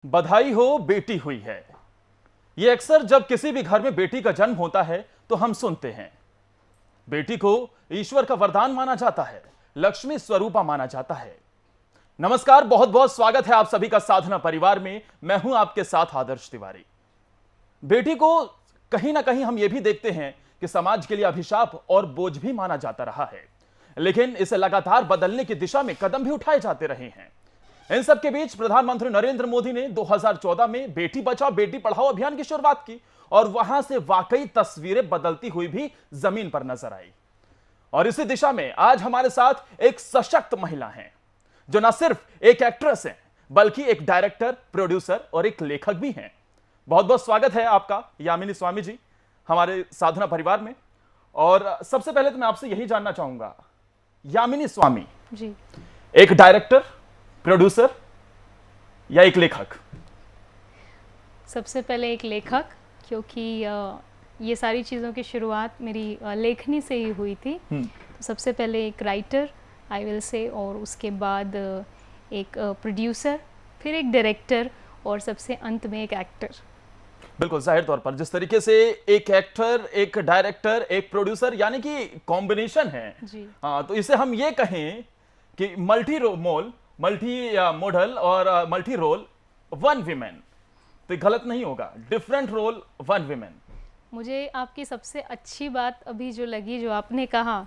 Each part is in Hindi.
बधाई हो बेटी हुई है। ये अक्सर जब किसी भी घर में बेटी का जन्म होता है तो हम सुनते हैं। बेटी को ईश्वर का वरदान माना जाता है, लक्ष्मी स्वरूपा माना जाता है। नमस्कार, बहुत बहुत स्वागत है आप सभी का साधना परिवार में। मैं हूं आपके साथ आदर्श तिवारी। बेटी को कहीं ना कहीं हम ये भी देखते हैं कि समाज के लिए अभिशाप और बोझ भी माना जाता रहा है, लेकिन इसे लगातार बदलने की दिशा में कदम भी उठाए जाते रहे हैं। इन सब के बीच प्रधानमंत्री नरेंद्र मोदी ने 2014 में बेटी बचाओ बेटी पढ़ाओ अभियान की शुरुआत की और वहां से वाकई तस्वीरें बदलती हुई भी जमीन पर नजर आई। और इसी दिशा में आज हमारे साथ एक सशक्त महिला हैं, जो न सिर्फ एक एक्ट्रेस हैं बल्कि एक डायरेक्टर, प्रोड्यूसर और एक लेखक भी हैं। बहुत बहुत स्वागत है आपका यामिनी स्वामी जी हमारे साधना परिवार में। और सबसे पहले तो मैं आपसे यही जानना चाहूंगा, यामिनी स्वामी जी, एक डायरेक्टर, प्रोड्यूसर या एक लेखक? सबसे पहले एक लेखक, क्योंकि ये सारी चीज़ों की शुरुआत मेरी लेखनी से ही हुई थी। तो सबसे पहले एक राइटर आई विल से, और उसके बाद एक प्रोड्यूसर, फिर एक डायरेक्टर और सबसे अंत में एक एक्टर। बिल्कुल, जाहिर तौर पर जिस तरीके से एक एक्टर, एक डायरेक्टर, एक प्रोड्यूसर, यानी कि कॉम्बिनेशन है जी, हाँ, तो इसे हम ये कहें कि मल्टी मॉडल और मल्टी रोल वन विमेन, तो गलत नहीं होगा। Different role one women. मुझे आपकी सबसे अच्छी बात अभी जो लगी, जो आपने कहा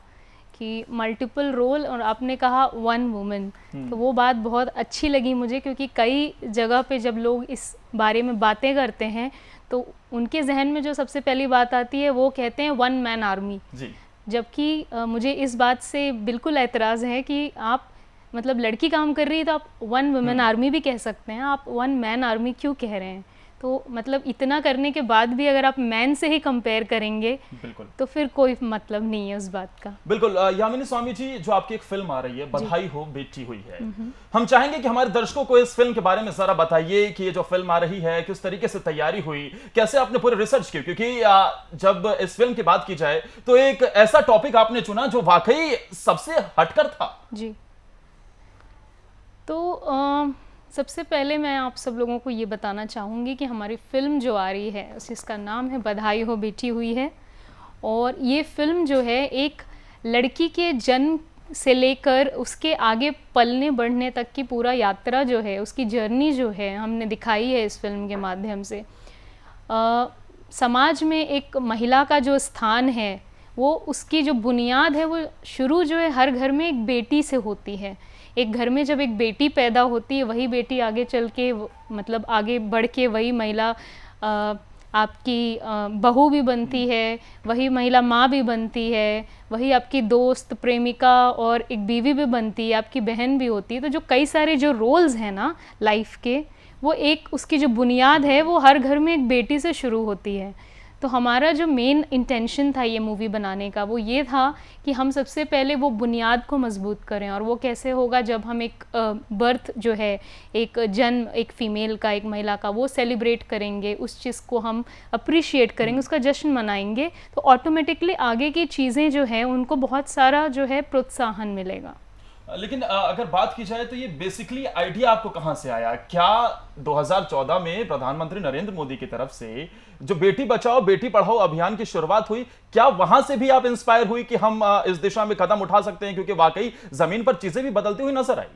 कि मल्टीपल रोल और आपने कहा वन वुमेन, तो वो बात बहुत अच्छी लगी मुझे, क्योंकि कई जगह पे जब लोग इस बारे में बातें करते हैं तो उनके जहन में जो सबसे पहली बात आती है वो कहते हैं वन मैन आर्मी। जी, जबकि मुझे इस बात से बिल्कुल एतराज़ है कि आप मतलब लड़की काम कर रही है तो आप वन वुमेन आर्मी भी कह सकते हैं, आप वन मैन आर्मी क्यों कह रहे हैं? तो मतलब इतना करने के बाद भी अगर आप मैन से ही कंपेयर करेंगे बिल्कुल तो फिर कोई मतलब नहीं है उस बात का। बिल्कुल। यामिनी स्वामी जी, जो आपकी एक फिल्म आ रही है बधाई हो बेटी हुई है, हम चाहेंगे कि हमारे दर्शकों को इस फिल्म के बारे में जरा बताइए कि ये जो फिल्म आ रही है किस तरीके से तैयारी हुई, कैसे आपने पूरे रिसर्च की, क्योंकि जब इस फिल्म की बात की जाए तो एक ऐसा टॉपिक आपने चुना जो वाकई सबसे हटकर था। जी, तो सबसे पहले मैं आप सब लोगों को ये बताना चाहूँगी कि हमारी फ़िल्म जो आ रही है जिसका नाम है बधाई हो बेटी हुई है, और ये फ़िल्म जो है एक लड़की के जन्म से लेकर उसके आगे पलने बढ़ने तक की पूरा यात्रा जो है, उसकी जर्नी जो है हमने दिखाई है इस फिल्म के माध्यम से। समाज में एक महिला का जो स्थान है, वो उसकी जो बुनियाद है वो शुरू जो है हर घर में एक बेटी से होती है। एक घर में जब एक बेटी पैदा होती है, वही बेटी आगे चल के मतलब आगे बढ़ के वही महिला आपकी बहू भी बनती है, वही महिला माँ भी बनती है, वही आपकी दोस्त, प्रेमिका और एक बीवी भी बनती है, आपकी बहन भी होती है। तो जो कई सारे जो रोल्स हैं ना लाइफ के, वो एक उसकी जो बुनियाद है वो हर घर में एक बेटी से शुरू होती है। तो हमारा जो मेन इंटेंशन था ये मूवी बनाने का, वो ये था कि हम सबसे पहले वो बुनियाद को मजबूत करें। और वो कैसे होगा? जब हम एक बर्थ जो है, एक जन्म एक फ़ीमेल का, एक महिला का, वो सेलिब्रेट करेंगे, उस चीज़ को हम अप्रिशिएट करेंगे, उसका जश्न मनाएंगे, तो ऑटोमेटिकली आगे की चीज़ें जो हैं उनको बहुत सारा जो है प्रोत्साहन मिलेगा। लेकिन अगर बात की जाए तो ये बेसिकली आइडिया आपको कहां से आया? क्या 2014 में प्रधानमंत्री नरेंद्र मोदी की तरफ से जो बेटी बचाओ बेटी पढ़ाओ अभियान की शुरुआत हुई, क्या वहां से भी आप इंस्पायर हुई कि हम इस दिशा में कदम उठा सकते हैं, क्योंकि वाकई जमीन पर चीजें भी बदलती हुई नजर आई?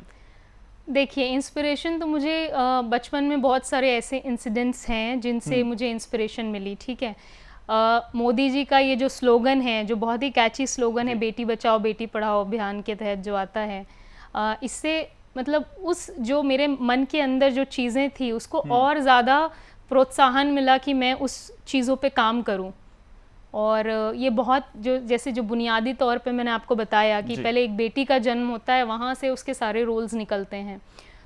देखिए, इंस्पिरेशन तो मुझे बचपन में बहुत सारे ऐसे इंसिडेंट्स हैं जिनसे मुझे इंस्पिरेशन मिली। ठीक है, मोदी जी का ये जो स्लोगन है, जो बहुत ही कैची स्लोगन है, बेटी बचाओ बेटी पढ़ाओ अभियान के तहत जो आता है, इससे मतलब उस जो मेरे मन के अंदर जो चीज़ें थी उसको और ज़्यादा प्रोत्साहन मिला कि मैं उस चीज़ों पे काम करूं। और ये बहुत जो जैसे जो बुनियादी तौर पे मैंने आपको बताया कि पहले एक बेटी का जन्म होता है, वहाँ से उसके सारे रोल्स निकलते हैं।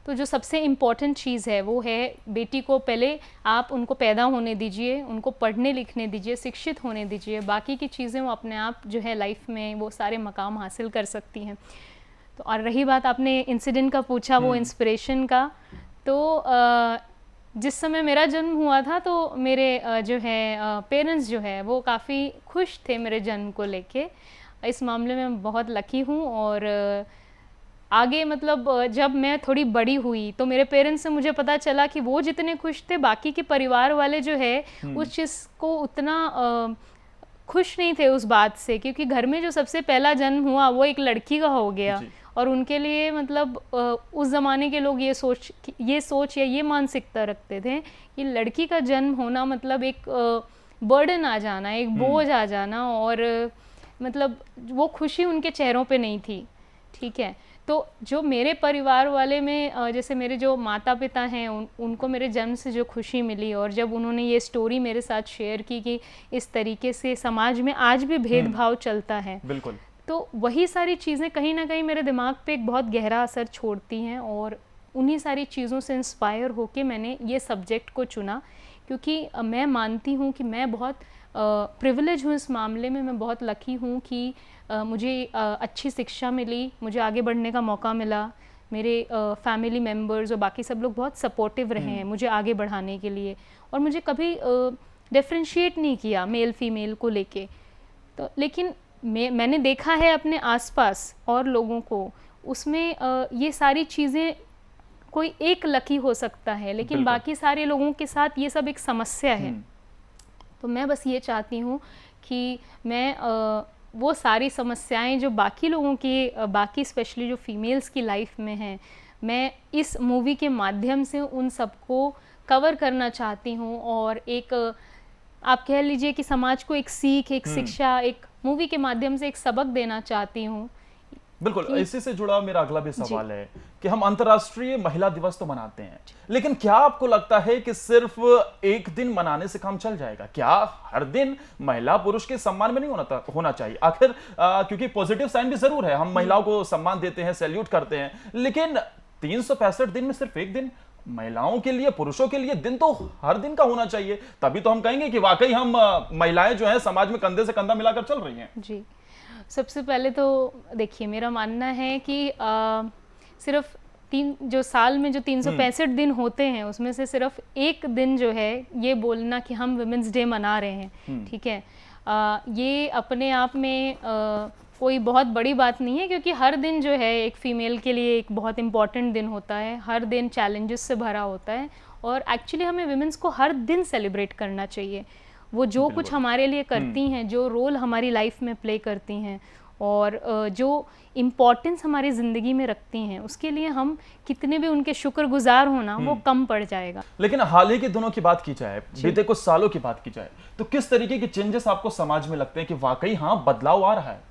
तो जो सबसे इम्पॉर्टेंट चीज़ है वो है, बेटी को पहले आप उनको पैदा होने दीजिए, उनको पढ़ने लिखने दीजिए, शिक्षित होने दीजिए, बाकी की चीज़ें वो अपने आप जो है लाइफ में वो सारे मकाम हासिल कर सकती हैं। तो और रही बात आपने इंसिडेंट का पूछा, वो इंस्पिरेशन का, तो जिस समय मेरा जन्म हुआ था तो मेरे जो है पेरेंट्स जो है वो काफ़ी खुश थे मेरे जन्म को लेके। इस मामले में मैं बहुत लकी हूँ। और आगे मतलब जब मैं थोड़ी बड़ी हुई तो मेरे पेरेंट्स से मुझे पता चला कि वो जितने खुश थे, बाकी के परिवार वाले जो है उस चीज़ को उतना खुश नहीं थे उस बात से, क्योंकि घर में जो सबसे पहला जन्म हुआ वो एक लड़की का हो गया। और उनके लिए मतलब उस ज़माने के लोग ये सोच या ये मानसिकता रखते थे कि लड़की का जन्म होना मतलब एक बर्डन आ जाना, एक बोझ आ जाना, और मतलब वो खुशी उनके चेहरों पे नहीं थी। ठीक है, तो जो मेरे परिवार वाले में जैसे मेरे जो माता पिता हैं उनको मेरे जन्म से जो खुशी मिली, और जब उन्होंने ये स्टोरी मेरे साथ शेयर की कि इस तरीके से समाज में आज भी भेदभाव चलता है, बिल्कुल, तो वही सारी चीज़ें कहीं ना कहीं मेरे दिमाग पे एक बहुत गहरा असर छोड़ती हैं। और उन्हीं सारी चीज़ों से इंस्पायर होके मैंने ये सब्जेक्ट को चुना, क्योंकि मैं मानती हूँ कि मैं बहुत प्रिविलेज हूँ इस मामले में। मैं बहुत लकी हूँ कि मुझे अच्छी शिक्षा मिली, मुझे आगे बढ़ने का मौका मिला, मेरे फैमिली मेम्बर्स और बाकी सब लोग बहुत सपोर्टिव रहे हैं मुझे आगे बढ़ाने के लिए, और मुझे कभी डिफ्रेंशिएट नहीं किया मेल फीमेल को लेके। तो लेकिन मैंने देखा है अपने आसपास और लोगों को, उसमें ये सारी चीज़ें कोई एक लकी हो सकता है, लेकिन बाकी सारे लोगों के साथ ये सब एक समस्या है। तो मैं बस ये चाहती हूँ कि मैं वो सारी समस्याएं जो बाकी लोगों की, बाकी स्पेशली जो फीमेल्स की लाइफ में हैं, मैं इस मूवी के माध्यम से उन सबको कवर करना चाहती हूँ, और एक आप कह लीजिए कि समाज को एक सीख, एक शिक्षा, एक मूवी के माध्यम से एक सबक देना चाहती हूँ। बिल्कुल, इसी से जुड़ा मेरा अगला भी सवाल है कि हम अंतर्राष्ट्रीय महिला दिवस तो मनाते हैं, लेकिन क्या आपको लगता है कि सिर्फ एक दिन मनाने से काम चल जाएगा? क्या हर दिन महिला पुरुष के सम्मान में नहीं होना चाहिए? आखिर क्योंकि पॉजिटिव साइन भी जरूर है, हम महिलाओं को सम्मान देते हैं, सैल्यूट करते हैं, लेकिन 365 दिन में सिर्फ एक दिन महिलाओं के लिए, पुरुषों के लिए दिन तो हर दिन का होना चाहिए, तभी तो हम कहेंगे कि वाकई हम महिलाएं जो हैं समाज में कंधे से कंधा मिलाकर चल रही हैं। जी, सबसे पहले तो देखिए, मेरा मानना है कि सिर्फ जो साल में जो 365 दिन होते हैं उसमें से सिर्फ एक दिन जो है ये बोलना कि हम वुमेंस डे मना रहे हैं, ठीक है, ये अपने आप में कोई बहुत बड़ी बात नहीं है, क्योंकि हर दिन जो है एक फ़ीमेल के लिए एक बहुत इम्पॉर्टेंट दिन होता है, हर दिन चैलेंजेस से भरा होता है, और एक्चुअली हमें वुमेंस को हर दिन सेलिब्रेट करना चाहिए। वो जो कुछ हमारे लिए करती हैं, जो रोल हमारी लाइफ में प्ले करती हैं, और जो इम्पोर्टेंस हमारी ज़िंदगी में रखती हैं, उसके लिए हम कितने भी उनके शुक्रगुजार होना वो कम पड़ जाएगा। लेकिन हाल ही के दिनों की बात की जाए, बीते कुछ सालों की बात की जाए, तो किस तरीके के चेंजेस आपको समाज में लगते हैं कि वाकई हाँ बदलाव आ रहा है?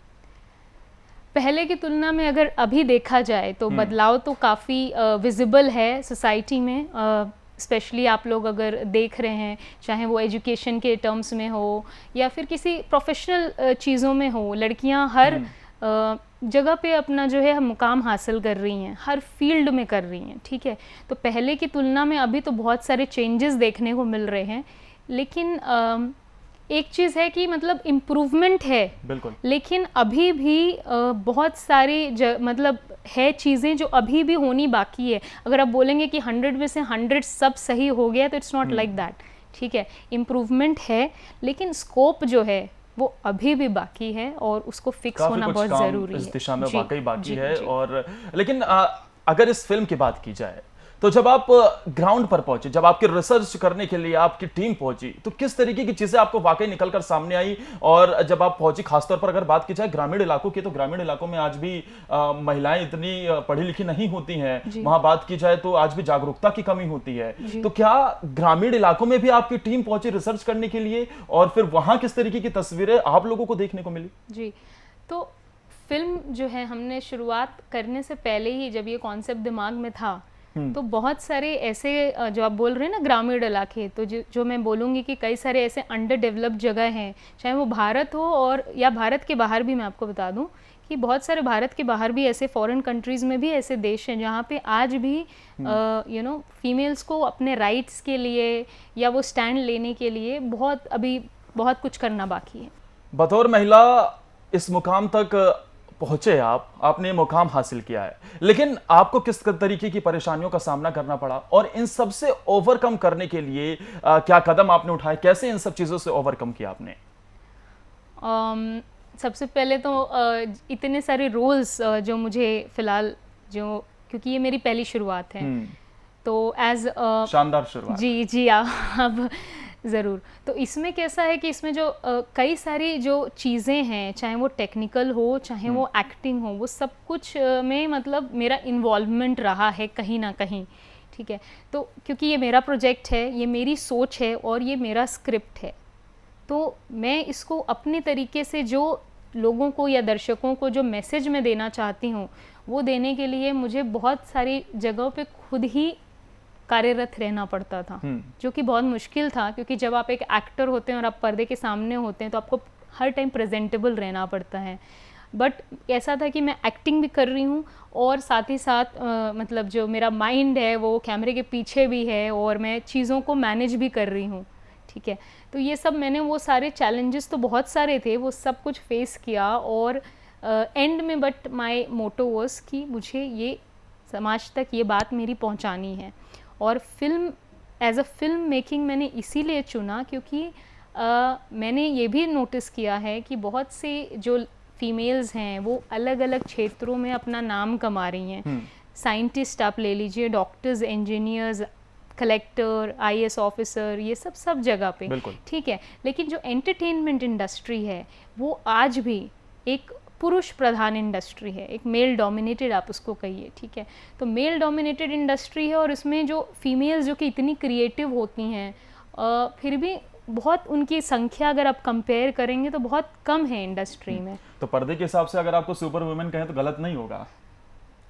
पहले की तुलना में अगर अभी देखा जाए तो बदलाव तो काफ़ी विजिबल है सोसाइटी में। स्पेशली आप लोग अगर देख रहे हैं, चाहे वो एजुकेशन के टर्म्स में हो या फिर किसी प्रोफेशनल चीज़ों में हो, लड़कियां हर जगह पे अपना जो है मुकाम हासिल कर रही हैं, हर फील्ड में कर रही हैं, ठीक है। तो पहले की तुलना में अभी तो बहुत सारे चेंजेस देखने को मिल रहे हैं, लेकिन एक चीज़ है कि मतलब इम्प्रूवमेंट है, बिल्कुल, लेकिन अभी भी बहुत सारी मतलब है चीज़ें जो अभी भी होनी बाकी है। अगर आप बोलेंगे कि 100 में से 100 सब सही हो गया तो इट्स नॉट लाइक दैट, ठीक है। इम्प्रूवमेंट है, लेकिन स्कोप जो है वो अभी भी बाकी है, और उसको फिक्स होना बहुत ज़रूरी है। इस दिशा में वाकई बाकी है। और लेकिन अगर इस फिल्म की बात की जाए तो जब आप ग्राउंड पर पहुंचे, जब आपकी रिसर्च करने के लिए आपकी टीम पहुंची, तो किस तरीके की चीजें आपको वाकई निकलकर सामने आई? और जब आप पहुंची, खासतौर पर अगर बात की जाए ग्रामीण इलाकों की, तो ग्रामीण इलाकों में आज भी महिलाएं इतनी पढ़ी लिखी नहीं होती हैं, वहां बात की जाए तो आज भी जागरूकता की कमी होती है। तो क्या ग्रामीण इलाकों में भी आपकी टीम पहुंची रिसर्च करने के लिए, और फिर वहां किस तरीके की तस्वीरें आप लोगों को देखने को मिली? जी, तो फिल्म जो है हमने शुरुआत करने से पहले ही जब ये कॉन्सेप्ट दिमाग में था, तो बहुत सारे ऐसे जो आप बोल रहे हैं ना ग्रामीण इलाके, तो जो मैं बोलूँगी कि कई सारे ऐसे अंडर डेवलप्ड जगह हैं, चाहे वो भारत हो और या भारत के बाहर भी। मैं आपको बता दूं कि बहुत सारे भारत के बाहर भी ऐसे फॉरेन कंट्रीज़ में भी ऐसे देश हैं जहाँ पे आज भी फीमेल्स को अपने राइट्स के लिए या वो स्टैंड लेने के लिए अभी बहुत कुछ करना बाकी है। बतौर महिला इस मुकाम तक पहुंचे, आपने मुकाम हासिल किया है, लेकिन आपको किस तरीके की परेशानियों का सामना करना पड़ा, और इन सब से ओवरकम करने के लिए क्या कदम आपने उठाए? कैसे इन सब चीजों से ओवरकम किया आपने? सबसे पहले तो इतने सारे रोल्स जो मुझे फिलहाल क्योंकि ये मेरी पहली शुरुआत है, तो एज शानदार शुरुआत। जी अब ज़रूर। तो इसमें कैसा है कि इसमें जो कई सारी जो चीज़ें हैं, चाहे वो टेक्निकल हो चाहे वो एक्टिंग हो, वो सब कुछ में मतलब मेरा इन्वॉल्वमेंट रहा है कहीं ना कहीं, ठीक है। तो क्योंकि ये मेरा प्रोजेक्ट है, ये मेरी सोच है और ये मेरा स्क्रिप्ट है, तो मैं इसको अपने तरीके से जो लोगों को या दर्शकों को जो मैसेज मैं देना चाहती हूँ वो देने के लिए मुझे बहुत सारी जगहों पे खुद ही कार्यरत रहना पड़ता था, जो कि बहुत मुश्किल था, क्योंकि जब आप एक एक्टर होते हैं और आप पर्दे के सामने होते हैं तो आपको हर टाइम प्रेजेंटेबल रहना पड़ता है। बट ऐसा था कि मैं एक्टिंग भी कर रही हूँ और साथ ही साथ मतलब जो मेरा माइंड है वो कैमरे के पीछे भी है और मैं चीज़ों को मैनेज भी कर रही हूँ, ठीक है। तो ये सब मैंने वो सारे चैलेंजेस तो बहुत सारे थे, वो सब कुछ फेस किया और एंड में बट माय मोटो वाज कि मुझे ये समाज तक ये बात मेरी पहुंचानी है। और film as a film making मैंने इसीलिए चुना क्योंकि मैंने ये भी नोटिस किया है कि बहुत से जो फीमेल्स हैं वो अलग अलग क्षेत्रों में अपना नाम कमा रही हैं। साइंटिस्ट आप ले लीजिए, doctors, engineers, collector, IAS officer, ये सब जगह पे, ठीक है। लेकिन जो एंटरटेनमेंट इंडस्ट्री है वो आज भी एक पुरुष प्रधान इंडस्ट्री है, एक मेल डोमिनेटेड आप उसको कहिए, ठीक है। तो मेल डोमिनेटेड इंडस्ट्री है और इसमें जो फीमेल्स जो कि इतनी क्रिएटिव होती हैं फिर भी बहुत उनकी संख्या अगर आप कंपेयर करेंगे तो बहुत कम है इंडस्ट्री में। तो पर्दे के हिसाब से अगर आपको सुपर वुमेन कहें तो गलत नहीं होगा?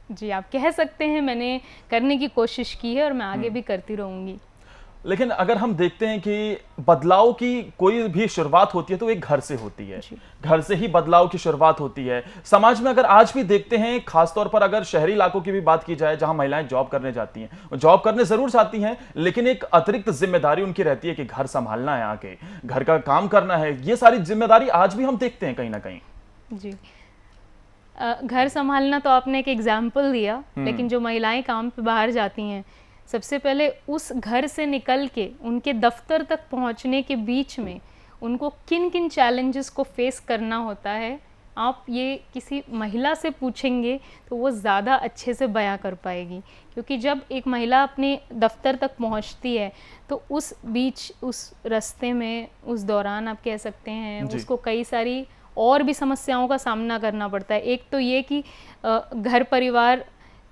जी आप कह सकते हैं, मैंने करने की कोशिश की है और मैं आगे भी करती रहूँगी। लेकिन अगर हम देखते हैं कि बदलाव की कोई भी शुरुआत होती है तो एक घर से होती है, घर से ही बदलाव की शुरुआत होती है। समाज में अगर आज भी देखते हैं, खासतौर पर अगर शहरी इलाकों की भी बात की जाए जहां महिलाएं जॉब करने जाती हैं, वो जॉब करने जरूर जाती हैं लेकिन एक अतिरिक्त जिम्मेदारी उनकी रहती है कि घर संभालना है, आके घर का काम करना है। ये सारी जिम्मेदारी आज भी हम देखते हैं कहीं ना कहीं। जी घर संभालना तो आपने एक एग्जाम्पल दिया, लेकिन जो महिलाएं काम पे बाहर जाती हैं, सबसे पहले उस घर से निकल के उनके दफ्तर तक पहुंचने के बीच में उनको किन किन चैलेंजेस को फेस करना होता है, आप ये किसी महिला से पूछेंगे तो वो ज़्यादा अच्छे से बयां कर पाएगी। क्योंकि जब एक महिला अपने दफ्तर तक पहुंचती है तो उस बीच, उस रास्ते में, उस दौरान आप कह सकते हैं उसको कई सारी और भी समस्याओं का सामना करना पड़ता है। एक तो ये कि घर परिवार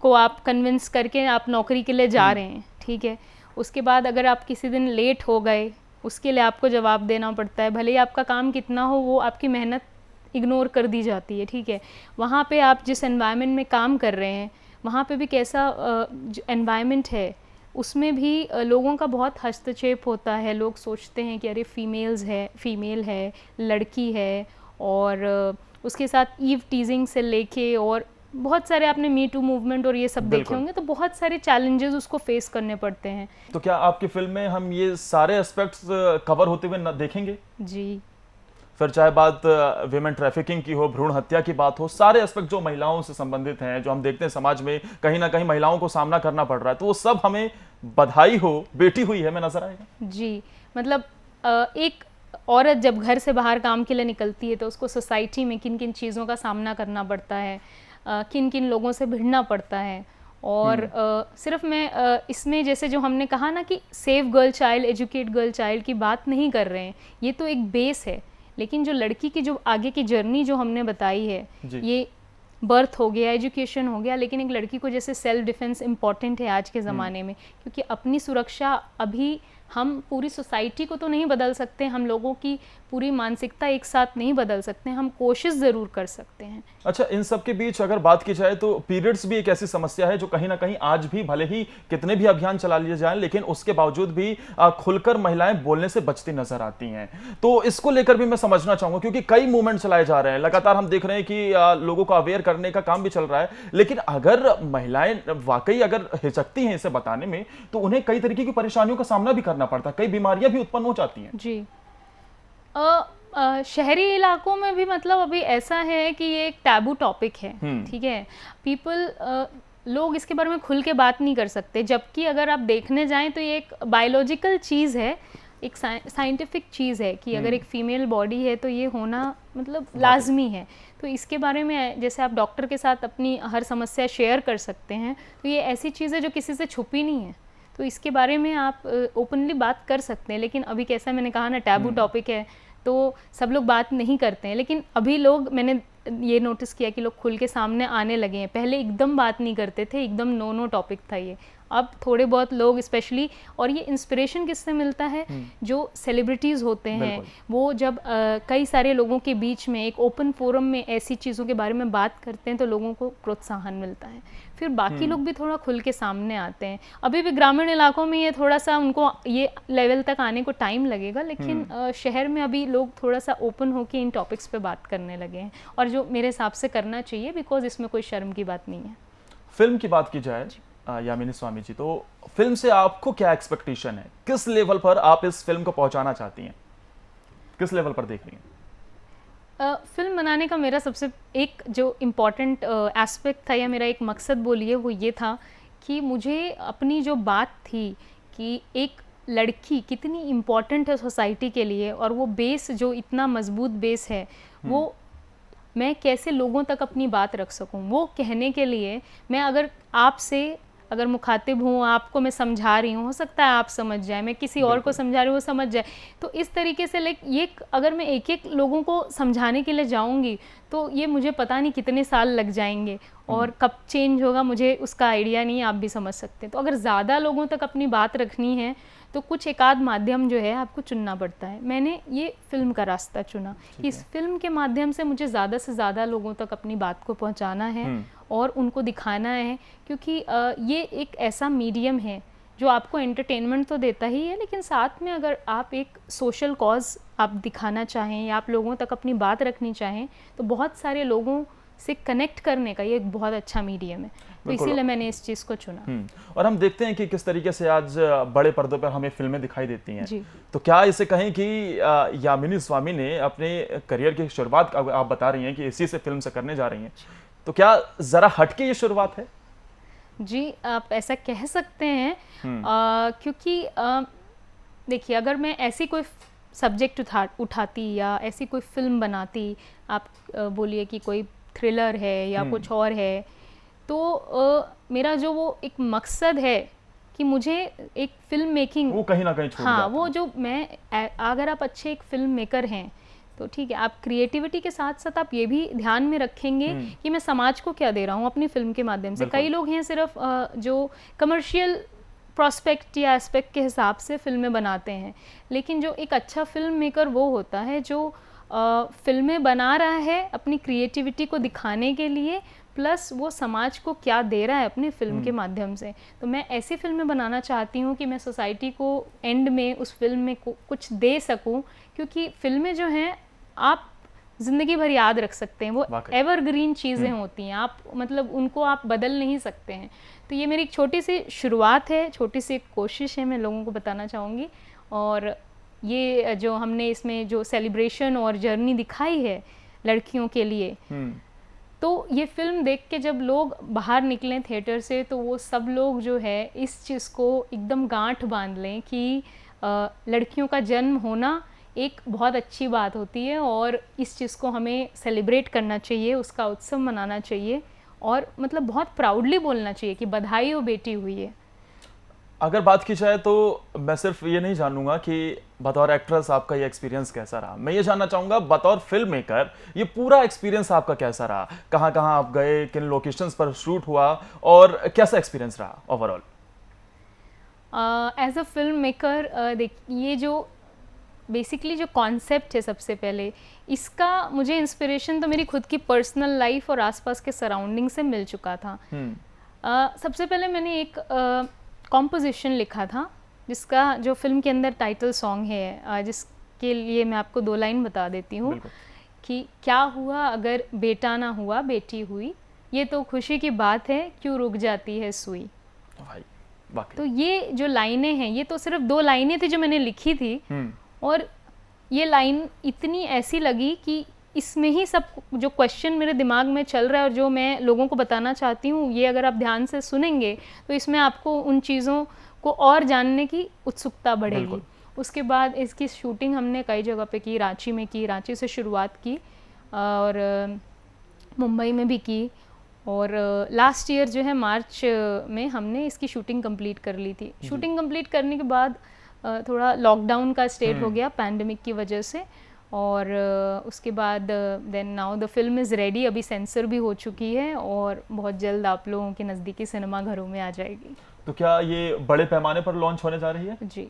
को आप कन्विंस करके आप नौकरी के लिए जा रहे हैं, ठीक है। उसके बाद अगर आप किसी दिन लेट हो गए, उसके लिए आपको जवाब देना पड़ता है। भले ही आपका काम कितना हो, वो आपकी मेहनत इग्नोर कर दी जाती है, ठीक है। वहाँ पे आप जिस एनवायरनमेंट में काम कर रहे हैं वहाँ पे भी कैसा एनवायरनमेंट है, उसमें भी लोगों का बहुत हस्तक्षेप होता है। लोग सोचते हैं कि अरे फीमेल है, लड़की है, और उसके साथ ईव टीजिंग से लेके और बहुत सारे, आपने मी टू मूवमेंट और ये सब देखे होंगे, तो बहुत सारे चैलेंजेस उसको फेस करने पड़ते हैं। तो क्या आपकी फिल्म में हम ये सारे एस्पेक्ट्स कवर होते हुए देखेंगे? जी। फिर चाहे बात विमेन ट्रैफिकिंग की हो, भ्रूण हत्या की बात हो, सारे एस्पेक्ट जो महिलाओं से संबंधित हैं, जो हम देखते हैं समाज में कहीं ना कहीं महिलाओं को सामना करना पड़ रहा है, तो वो सब हमें बधाई हो, बेटी हुई है में नजर आएगा। जी, मतलब एक औरत जब घर से बाहर काम के लिए निकलती है तो उसको सोसाइटी में किन किन चीज़ों का सामना करना पड़ता है, किन किन लोगों से भिड़ना पड़ता है। और सिर्फ मैं इसमें जैसे जो हमने कहा ना कि save girl child, educate girl child की बात नहीं कर रहे हैं, ये तो एक बेस है। लेकिन जो लड़की की जो आगे की जर्नी जो हमने बताई है, ये बर्थ हो गया, एजुकेशन हो गया, लेकिन एक लड़की को जैसे सेल्फ डिफेंस इम्पॉर्टेंट है आज के ज़माने में, क्योंकि अपनी सुरक्षा, अभी हम पूरी सोसाइटी को तो नहीं बदल सकते, हम लोगों की पूरी मानसिकता एक साथ नहीं बदल सकते, हम कोशिश ज़रूर कर सकते हैं। अच्छा, इन सब के बीच अगर बात की जाए तो पीरियड्स भी एक ऐसी समस्या है जो कहीं ना कहीं आज भी, भले ही कितने भी अभियान चला लिए जाएं, लेकिन उसके बावजूद भी खुलकर महिलाएं बोलने से बचती नजर आती हैं। तो इसको लेकर भी मैं समझना चाहूंगा, क्योंकि कई मूवमेंट चलाए जा रहे हैं, लगातार हम देख रहे हैं कि लोगों को अवेयर करने का काम भी चल रहा है, लेकिन अगर महिलाएं वाकई अगर हिचकती हैं इसे बताने में, तो उन्हें कई तरीके की परेशानियों का सामना भी करना पड़ता है, कई बीमारियां भी उत्पन्न हो जाती हैं। जी, शहरी इलाकों में भी मतलब अभी ऐसा है कि ये एक टैबू टॉपिक है, ठीक है। लोग इसके बारे में खुल के बात नहीं कर सकते, जबकि अगर आप देखने जाएं तो ये एक बायोलॉजिकल चीज़ है। एक साइंटिफिक चीज़ है कि अगर एक फीमेल बॉडी है तो ये होना मतलब लाजमी है। तो इसके बारे में जैसे आप डॉक्टर के साथ अपनी हर समस्या शेयर कर सकते हैं, तो ये ऐसी चीज़ है जो किसी से छुपी नहीं है, तो इसके बारे में आप ओपनली बात कर सकते हैं। लेकिन अभी कैसा मैंने कहा ना, टैबू टॉपिक है तो सब लोग बात नहीं करते हैं। लेकिन अभी लोग, मैंने ये नोटिस किया कि लोग खुल के सामने आने लगे हैं। पहले एकदम बात नहीं करते थे, एकदम नो टॉपिक था ये। अब थोड़े बहुत लोग स्पेशली, और ये इंस्पिरेशन किससे मिलता है, जो सेलिब्रिटीज़ होते हैं वो जब कई सारे लोगों के बीच में एक ओपन फोरम में ऐसी चीज़ों के बारे में बात करते हैं तो लोगों को प्रोत्साहन मिलता है, फिर बाकी लोग भी थोड़ा खुल के सामने आते हैं। अभी भी ग्रामीण इलाकों में ये थोड़ा सा उनको ये लेवल तक आने को टाइम लगेगा, लेकिन शहर में अभी लोग थोड़ा सा ओपन होकर इन टॉपिक्स पे बात करने लगे हैं, और जो मेरे हिसाब से करना चाहिए, बिकॉज इसमें कोई शर्म की बात नहीं है। फिल्म की बात की जाए यामिनी स्वामी जी, तो फिल्म से आपको क्या एक्सपेक्टेशन है, किस लेवल पर आप इस फिल्म को पहुंचाना चाहती हैं, किस लेवल पर देख रही हैं? फिल्म बनाने का मेरा सबसे एक जो इम्पॉर्टेंट एस्पेक्ट था, या मेरा एक मकसद बोलिए, वो ये था कि मुझे अपनी जो बात थी कि एक लड़की कितनी इम्पॉर्टेंट है सोसाइटी के लिए, और वो बेस जो इतना मजबूत बेस है, वो मैं कैसे लोगों तक अपनी बात रख सकूं, वो कहने के लिए मैं अगर आपसे अगर मुखातिब हूँ, आपको मैं समझा रही हूँ, हो सकता है आप समझ जाए, मैं किसी और को समझा रही हूँ वो समझ जाए, तो इस तरीके से ये अगर मैं एक एक लोगों को समझाने के लिए जाऊँगी तो ये मुझे पता नहीं कितने साल लग जाएंगे, और कब चेंज होगा मुझे उसका आइडिया नहीं है, आप भी समझ सकते हैं। तो अगर ज़्यादा लोगों तक अपनी बात रखनी है तो कुछ एक आध माध्यम जो है आपको चुनना पड़ता है। मैंने ये फिल्म का रास्ता चुना कि इस फिल्म के माध्यम से मुझे ज़्यादा से ज़्यादा लोगों तक अपनी बात को पहुंचाना है और उनको दिखाना है, क्योंकि ये एक ऐसा मीडियम है जो आपको एंटरटेनमेंट तो देता ही है, लेकिन साथ में अगर आप एक सोशल कॉज आप दिखाना चाहें या आप लोगों तक अपनी बात रखनी चाहें तो बहुत सारे लोगों से कनेक्ट करने का ये एक बहुत अच्छा मीडियम है, तो इसीलिए मैंने इस चीज़ को चुना। और हम देखते हैं कि किस तरीके से आज बड़े पर्दों पर हमें फिल्में दिखाई देती हैं, तो क्या इसे कहें कि यामिनी स्वामी ने अपने करियर की शुरुआत, आप बता रही हैं कि इसी से फिल्म से करने जा रही हैं, तो क्या ज़रा हटके ये शुरुआत है? जी, आप ऐसा कह सकते हैं, क्योंकि देखिए, अगर मैं ऐसी कोई सब्जेक्ट उठाती या ऐसी कोई फिल्म बनाती, आप बोलिए कि कोई थ्रिलर है या कुछ और है, तो मेरा जो वो एक मकसद है कि मुझे एक फिल्म मेकिंग, वो कहीं ना कहीं छूट जाता है। वो जो मैं, अगर आप अच्छे एक फिल्म मेकर हैं तो ठीक है, आप क्रिएटिविटी के साथ साथ आप ये भी ध्यान में रखेंगे कि मैं समाज को क्या दे रहा हूँ अपनी फिल्म के माध्यम से। कई लोग हैं सिर्फ जो कमर्शियल प्रोस्पेक्ट या एस्पेक्ट के हिसाब से फिल्में बनाते हैं, लेकिन जो एक अच्छा फिल्म मेकर वो होता है जो फिल्में बना रहा है अपनी क्रिएटिविटी को दिखाने के लिए, प्लस वो समाज को क्या दे रहा है अपनी फिल्म के माध्यम से। तो मैं ऐसी फिल्में बनाना चाहती हूँ कि मैं सोसाइटी को एंड में उस फिल्म में कुछ दे सकूँ, क्योंकि फिल्में जो हैं आप ज़िंदगी भर याद रख सकते हैं, वो एवरग्रीन चीज़ें होती हैं, आप मतलब उनको आप बदल नहीं सकते हैं। तो ये मेरी एक छोटी सी शुरुआत है, छोटी सी एक कोशिश है, मैं लोगों को बताना चाहूँगी। और ये जो हमने इसमें जो सेलिब्रेशन और जर्नी दिखाई है लड़कियों के लिए, तो ये फिल्म देख के जब लोग बाहर निकलें थिएटर से, तो वो सब लोग जो है इस चीज़ को एकदम गांठ बांध लें कि लड़कियों का जन्म होना एक बहुत अच्छी बात होती है और इस चीज़ को हमें सेलिब्रेट करना चाहिए, उसका उत्सव मनाना चाहिए, और मतलब बहुत प्राउडली बोलना चाहिए कि बधाई हो बेटी हुई है। अगर बात की जाए तो मैं सिर्फ ये नहीं जानूंगा कि बतौर एक्ट्रेस आपका ये एक्सपीरियंस कैसा रहा, मैं ये जानना चाहूंगा बतौर फिल्म मेकर ये पूरा एक्सपीरियंस आपका कैसा रहा, कहाँ कहाँ आप गए, किन लोकेशंस पर शूट हुआ और कैसा एक्सपीरियंस रहा overall? As a film maker ये जो बेसिकली जो कॉन्सेप्ट है, सबसे पहले इसका मुझे इंस्पिरेशन तो मेरी खुद की पर्सनल लाइफ और आसपास के सराउंडिंग से मिल चुका था। सबसे पहले मैंने एक कॉम्पोजिशन लिखा था जिसका जो फिल्म के अंदर टाइटल सॉन्ग है, जिसके लिए मैं आपको 2 लाइन बता देती हूँ कि क्या हुआ अगर बेटा ना हुआ बेटी हुई, ये तो खुशी की बात है क्यों रुक जाती है सुई। तो ये जो लाइनें हैं, ये तो सिर्फ 2 लाइनें थी जो मैंने लिखी थी, और ये लाइन इतनी ऐसी लगी कि इसमें ही सब जो क्वेश्चन मेरे दिमाग में चल रहा है और जो मैं लोगों को बताना चाहती हूँ, ये अगर आप ध्यान से सुनेंगे तो इसमें आपको उन चीज़ों को और जानने की उत्सुकता बढ़ेगी। उसके बाद इसकी शूटिंग हमने कई जगह पे की, रांची में की, रांची से शुरुआत की और मुंबई में भी की, और लास्ट ईयर जो है मार्च में हमने इसकी शूटिंग कंप्लीट कर ली थी। शूटिंग कंप्लीट करने के बाद थोड़ा लॉकडाउन का स्टेट हो गया पैंडमिक की वजह से, और उसके बाद then now the film is ready, अभी सेंसर भी हो चुकी है और बहुत जल्द आप लोगों के नज़दीकी सिनेमा घरों में आ जाएगी। तो क्या ये बड़े पैमाने पर लॉन्च होने जा रही है? जी,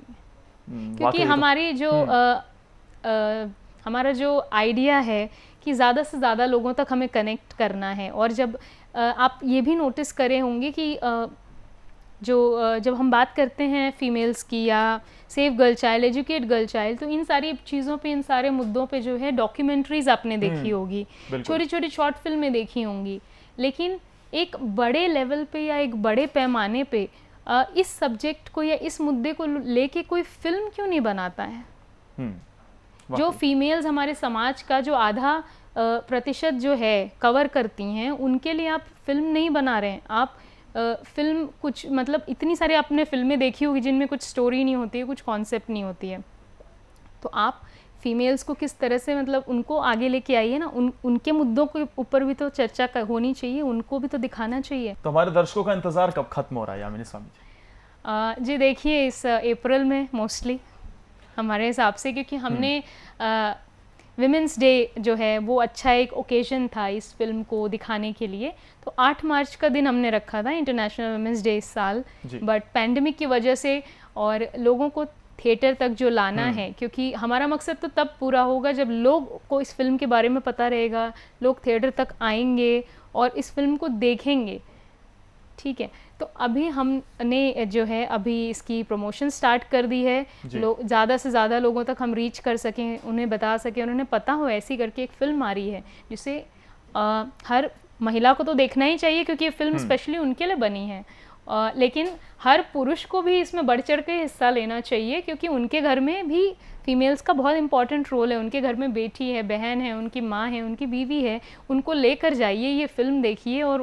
क्योंकि वाकई हमारी जो हमारा जो आइडिया है कि ज़्यादा से ज़्यादा लोगों तक हमें कनेक्ट करना है, और जब आप ये भी नोटिस करे होंगे कि जब हम बात करते हैं फीमेल्स की या safe girl child, educate girl child, तो इन सारी चीज़ों पे, इन सारे मुद्दों पे जो है डॉक्यूमेंट्रीज आपने देखी होगी, छोटी छोटी शॉर्ट फिल्में देखी होंगी, लेकिन एक बड़े लेवल पे या एक बड़े पैमाने पे इस सब्जेक्ट को या इस मुद्दे को लेके कोई फिल्म क्यों नहीं बनाता है? जो फीमेल्स हमारे समाज का जो आधा प्रतिशत जो है कवर करती हैं, उनके लिए आप फिल्म नहीं बना रहे हैं। आप फिल्म कुछ मतलब इतनी सारी आपने फिल्में देखी होगी जिनमें कुछ स्टोरी नहीं होती है, कुछ कॉन्सेप्ट नहीं होती है, तो आप फीमेल्स को किस तरह से मतलब उनको आगे लेके आइए ना, उनके मुद्दों के ऊपर भी तो चर्चा होनी चाहिए, उनको भी तो दिखाना चाहिए। तो हमारे दर्शकों का इंतजार कब खत्म हो रहा है यामिनी स्वामी जी? जी देखिए, इस अप्रैल में मोस्टली हमारे हिसाब से, क्योंकि हमने विमेंस डे जो है वो अच्छा एक ओकेजन था इस फिल्म को दिखाने के लिए, तो 8 मार्च का दिन हमने रखा था इंटरनेशनल विमेंस डे इस साल, बट पैंडमिक की वजह से और लोगों को थिएटर तक जो लाना है, क्योंकि हमारा मकसद तो तब पूरा होगा जब लोग को इस फिल्म के बारे में पता रहेगा, लोग थिएटर तक आएंगे और इस फिल्म को देखेंगे, ठीक है। तो अभी हमने जो है अभी इसकी प्रमोशन स्टार्ट कर दी है, लोग ज़्यादा से ज़्यादा लोगों तक हम रीच कर सकें, उन्हें बता सकें, उन्हें पता हो ऐसी करके एक फ़िल्म आ रही है जिसे हर महिला को तो देखना ही चाहिए, क्योंकि ये फिल्म स्पेशली उनके लिए बनी है, लेकिन हर पुरुष को भी इसमें बढ़ चढ़ के हिस्सा लेना चाहिए, क्योंकि उनके घर में भी फीमेल्स का बहुत इंपॉर्टेंट रोल है। उनके घर में बेटी है, बहन है, उनकी माँ है, उनकी बीवी है, उनको लेकर जाइए, ये फिल्म देखिए और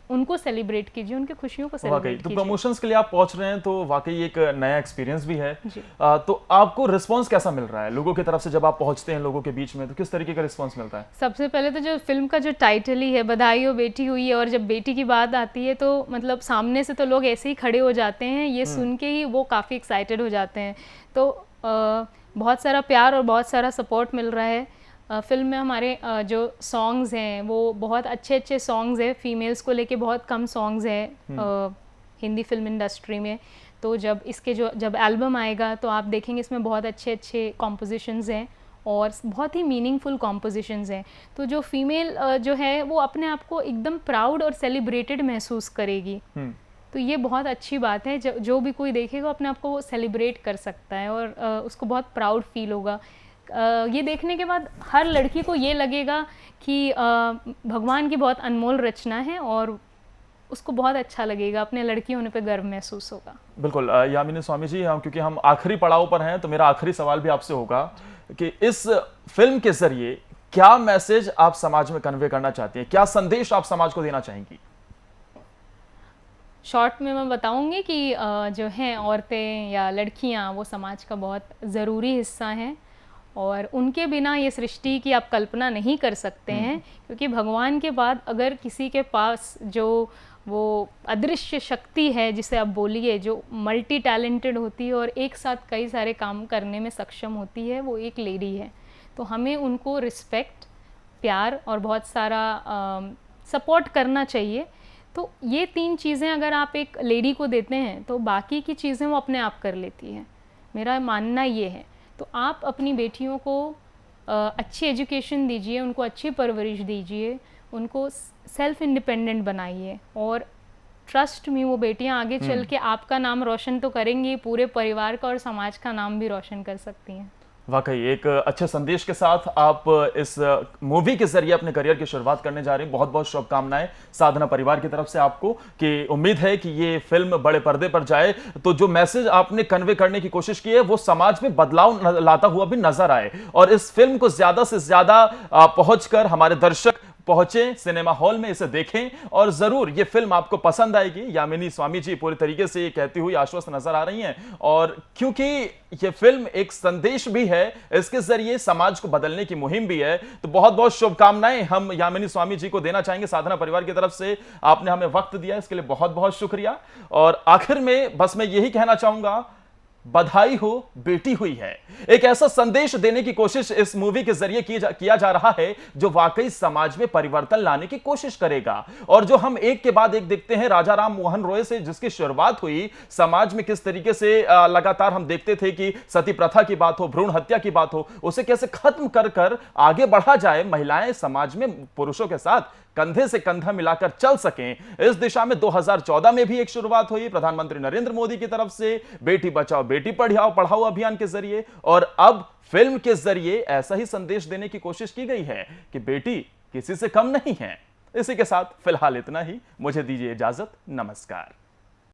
उनको सेलिब्रेट कीजिए, उनकी खुशियों को सेलिब्रेट कीजिए। तो प्रमोशंस के लिए आप पहुंच रहे हैं, तो वाकई एक नया एक्सपीरियंस भी है। तो आपको रिस्पांस कैसा मिल रहा है लोगों की तरफ से? जब आप पहुंचते हैं लोगों के बीच में, तो किस तरीके का रिस्पांस मिलता है? सबसे पहले तो जो फिल्म का जो टाइटल ही है, बधाई हो बेटी हुई है, और जब बेटी की बात आती है तो मतलब सामने से तो लोग ऐसे ही खड़े हो जाते हैं, ये सुन के ही वो काफ़ी एक्साइटेड हो जाते हैं। तो बहुत सारा प्यार और बहुत सारा सपोर्ट मिल रहा है। फिल्म में हमारे जो सॉन्ग्स हैं वो बहुत अच्छे अच्छे सॉन्ग्स हैं, फीमेल्स को लेके बहुत कम सॉन्ग्स हैं हिंदी फिल्म इंडस्ट्री में। तो जब एल्बम आएगा तो आप देखेंगे इसमें बहुत अच्छे अच्छे कॉम्पोजिशंस हैं और बहुत ही मीनिंगफुल कॉम्पोजिशंस हैं। तो जो फीमेल जो है वो अपने आप को एकदम प्राउड और सेलिब्रेटेड महसूस करेगी। तो ये बहुत अच्छी बात है, जो भी कोई देखेगा अपने आप को वो सेलिब्रेट कर सकता है और उसको बहुत प्राउड फील होगा। ये देखने के बाद हर लड़की को ये लगेगा कि भगवान की बहुत अनमोल रचना है और उसको बहुत अच्छा लगेगा, अपने लड़की होने पे गर्व महसूस होगा। बिल्कुल यामिनी स्वामी जी, क्योंकि हम आखिरी पड़ाव पर हैं, तो मेरा आखिरी सवाल भी आपसे होगा कि इस फिल्म के जरिए क्या मैसेज आप समाज में कन्वे करना चाहती हैं, क्या संदेश आप समाज को देना चाहेंगी? शॉर्ट में मैं बताऊंगी कि जो हैं औरतें या लड़कियां वो समाज का बहुत ज़रूरी हिस्सा हैं और उनके बिना ये सृष्टि की आप कल्पना नहीं कर सकते हैं, क्योंकि भगवान के बाद अगर किसी के पास जो वो अदृश्य शक्ति है जिसे आप बोलिए, जो मल्टी टैलेंटेड होती है और एक साथ कई सारे काम करने में सक्षम होती है, वो एक लेडी है। तो हमें उनको रिस्पेक्ट, प्यार और बहुत सारा सपोर्ट करना चाहिए। तो ये 3 चीज़ें अगर आप एक लेडी को देते हैं तो बाकी की चीज़ें वो अपने आप कर लेती है, मेरा मानना ये है। तो आप अपनी बेटियों को अच्छी एजुकेशन दीजिए, उनको अच्छी परवरिश दीजिए, उनको सेल्फ इंडिपेंडेंट बनाइए और ट्रस्ट में वो बेटियां आगे चल के आपका नाम रोशन तो करेंगी, पूरे परिवार का और समाज का नाम भी रोशन कर सकती हैं। वाकई एक अच्छे संदेश के साथ आप इस मूवी के जरिए अपने करियर की शुरुआत करने जा रहे हैं। बहुत बहुत शुभकामनाएं साधना परिवार की तरफ से आपको, कि उम्मीद है कि ये फिल्म बड़े पर्दे पर जाए तो जो मैसेज आपने कन्वे करने की कोशिश की है वो समाज में बदलाव लाता हुआ भी नजर आए और इस फिल्म को ज्यादा से ज्यादा पहुंचकर हमारे दर्शक पहुंचे सिनेमा हॉल में, इसे देखें और जरूर ये फिल्म आपको पसंद आएगी। यामिनी स्वामी जी पूरी तरीके से ये कहती हुई आश्वस्त नजर आ रही हैं, और क्योंकि ये फिल्म एक संदेश भी है, इसके जरिए समाज को बदलने की मुहिम भी है, तो बहुत बहुत शुभकामनाएं हम यामिनी स्वामी जी को देना चाहेंगे साधना परिवार की तरफ से। आपने हमें वक्त दिया, इसके लिए बहुत बहुत शुक्रिया। और आखिर में बस मैं यही कहना चाहूंगा, बधाई हो, बेटी हुई है। एक ऐसा संदेश देने की कोशिश इस मूवी के जरिए किया जा रहा है जो वाकई समाज में परिवर्तन लाने की कोशिश करेगा। और जो हम एक के बाद एक देखते हैं, राजा राम मोहन रॉय से जिसकी शुरुआत हुई, समाज में किस तरीके से लगातार हम देखते थे कि सती प्रथा की बात हो, भ्रूण हत्या की बात हो, उसे कैसे खत्म कर कर आगे बढ़ा जाए, महिलाएं समाज में पुरुषों के साथ कंधे से कंधा मिलाकर चल सकें, इस दिशा में 2014 में भी एक शुरुआत हुई प्रधानमंत्री नरेंद्र मोदी की तरफ से बेटी बचाओ बेटी पढ़ाओ अभियान के जरिए। और अब फिल्म के जरिए ऐसा ही संदेश देने की कोशिश की गई है कि बेटी किसी से कम नहीं है। इसी के साथ फिलहाल इतना ही, मुझे दीजिए इजाजत, नमस्कार।